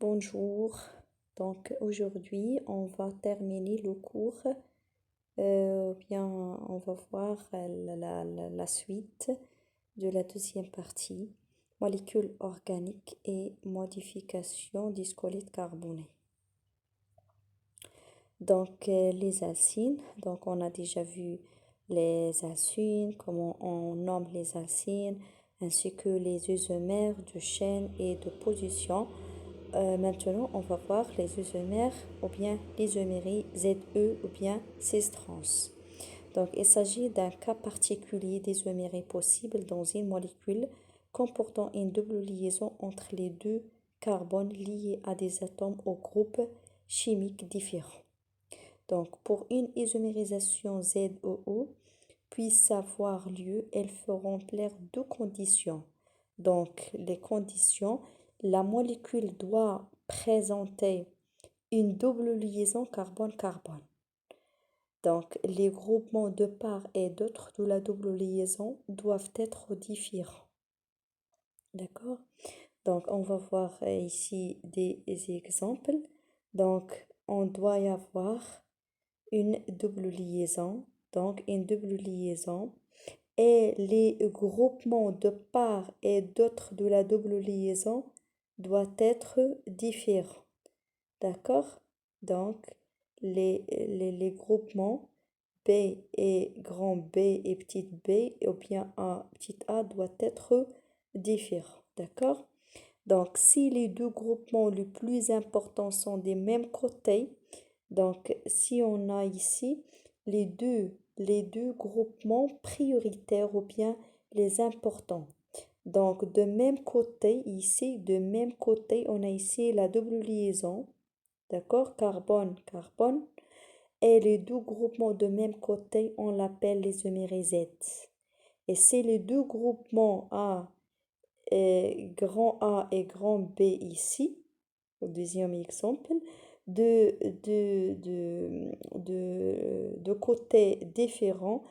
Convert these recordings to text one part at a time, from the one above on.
Bonjour. Donc aujourd'hui, on va terminer le cours. Bien, on va voir la suite de la deuxième partie, molécules organiques et modification du squelette carboné. Donc les alcynes, donc on a déjà vu les alcynes, comment on nomme les alcynes, ainsi que les isomères de chaîne et de position. Maintenant, on va voir les isomères ou bien l'isomérie ZE ou bien cis-trans. Donc, il s'agit d'un cas particulier d'isomérie possible dans une molécule comportant une double liaison entre les deux carbones liés à des atomes au groupe chimique différents. Donc, pour une isomérisation ZOO puisse avoir lieu, il faut remplir deux conditions. Donc, les conditions, la molécule doit présenter une double liaison carbone-carbone. Donc, les groupements de part et d'autre de la double liaison doivent être différents. D'accord? Donc, on va voir ici des exemples. Donc, on doit y avoir une double liaison. Donc, une double liaison. Et les groupements de part et d'autre de la double liaison doivent être différents. D'accord? Donc, les groupements B et grand B et petite b, ou bien A, petite a, doivent être différents. D'accord? Donc, si les deux groupements les plus importants sont des mêmes côtés, donc si on a ici les deux groupements prioritaires ou bien les importants. Donc, de même côté, ici, de même côté, on a ici la double liaison, d'accord, carbone-carbone, et les deux groupements de même côté, on l'appelle l'isomérie Z. Et c'est les deux groupements grand A et grand B ici, au deuxième exemple, de côtés différents,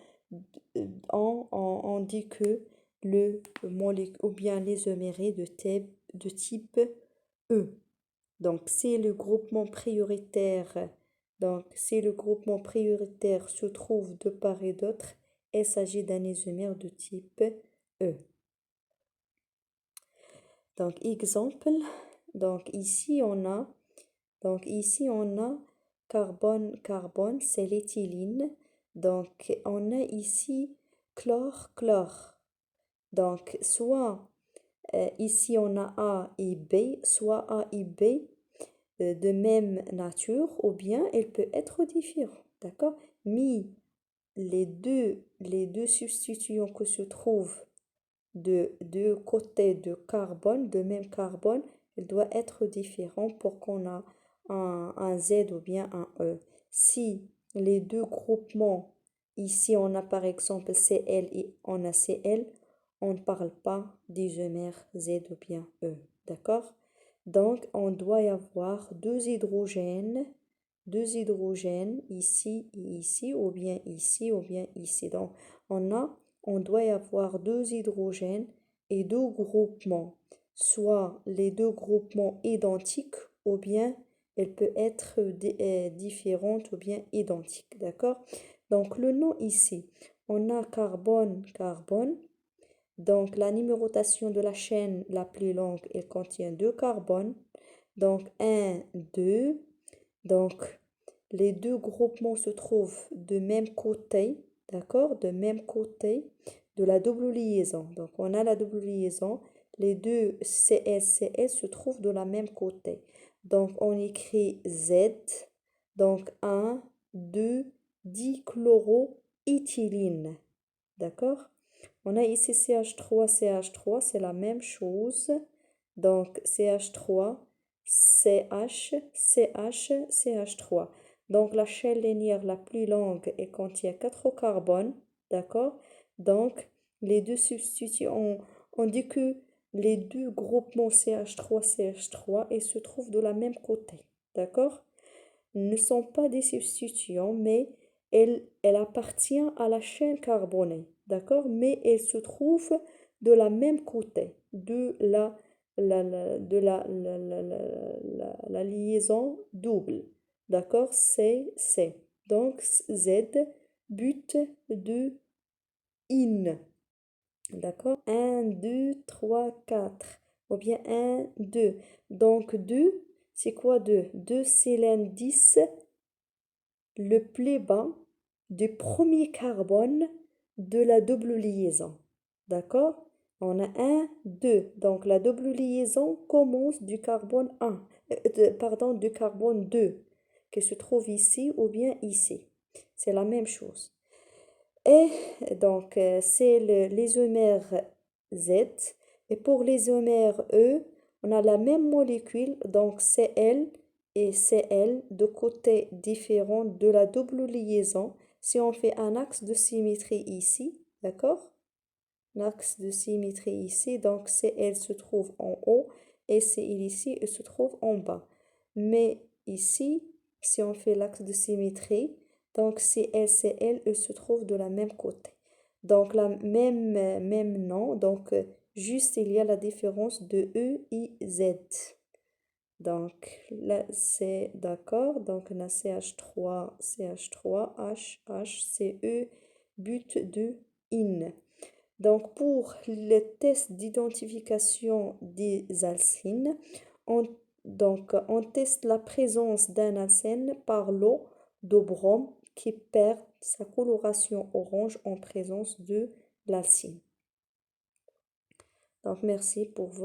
on dit que le molécule ou bien l'isomérie de type E. Donc, c'est le groupement prioritaire. Donc, si le groupement prioritaire se trouve de part et d'autre, il s'agit d'un isomère de type E. Donc, exemple, donc ici on a carbone, c'est l'éthyline. Donc, on a ici chlore. Donc, soit ici on a A et B, soit A et B de même nature, ou bien elle peut être différente. D'accord? Mais les deux substituants que se trouvent de deux côtés de carbone, de même carbone, il doit être différent pour qu'on a un Z ou bien un E. Si les deux groupements, ici on a par exemple Cl et on a Cl, on ne parle pas d'isomère Z ou bien E. D'accord? Donc on doit y avoir deux hydrogènes ici et ici, ou bien ici, ou bien ici. Donc on doit y avoir deux hydrogènes et deux groupements, soit les deux groupements identiques, ou bien elle peut être différente ou bien identique, d'accord? Donc le nom ici, on a carbone. Donc la numérotation de la chaîne la plus longue, elle contient deux carbones. Donc 1, 2. Donc les deux groupements se trouvent de même côté, d'accord? De même côté de la double liaison. Donc, on a la double liaison. Les deux CS se trouvent de la même côté. Donc, on écrit Z. Donc, 1, 2, dichloroéthyline. D'accord? On a ici CH3, c'est la même chose. Donc, CH3, CH3. Donc, la chaîne linéaire la plus longue, elle contient 4 carbones, d'accord? Donc, les deux substituants, on dit que les deux groupements CH3, ils se trouvent de la même côté, d'accord? Ne sont pas des substituants, mais elle appartient à la chaîne carbonée, d'accord? Mais elle se trouve de la même côté, de la liaison double. D'accord? C. Donc, Z, but de in. D'accord? 1, 2, 3, 4. Ou bien 1, 2. Donc 2, c'est quoi 2? 2, c'est l'indice le plus bas du premier carbone de la double liaison. D'accord? On a 1, 2. Donc la double liaison commence du carbone 1, pardon, du carbone 2, qui se trouve ici ou bien ici. C'est la même chose. Et donc, c'est l'isomère Z. Et pour l'isomère E, on a la même molécule, donc Cl et Cl, de côtés différents de la double liaison. Si on fait un axe de symétrie ici, d'accord? L'axe de symétrie ici, donc Cl se trouve en haut et Cl ici se trouve en bas. Mais ici, si on fait l'axe de symétrie, donc Cl se trouve de la même côté. Donc la même nom, donc juste il y a la différence de E et Z. Donc là c'est d'accord, donc on a CH3, H, HCE, but de in. Donc, pour le test d'identification des alcynes, on, on teste la présence d'un alcène par l'eau de brome qui perd sa coloration orange en présence de l'alcyne. Donc, merci pour votre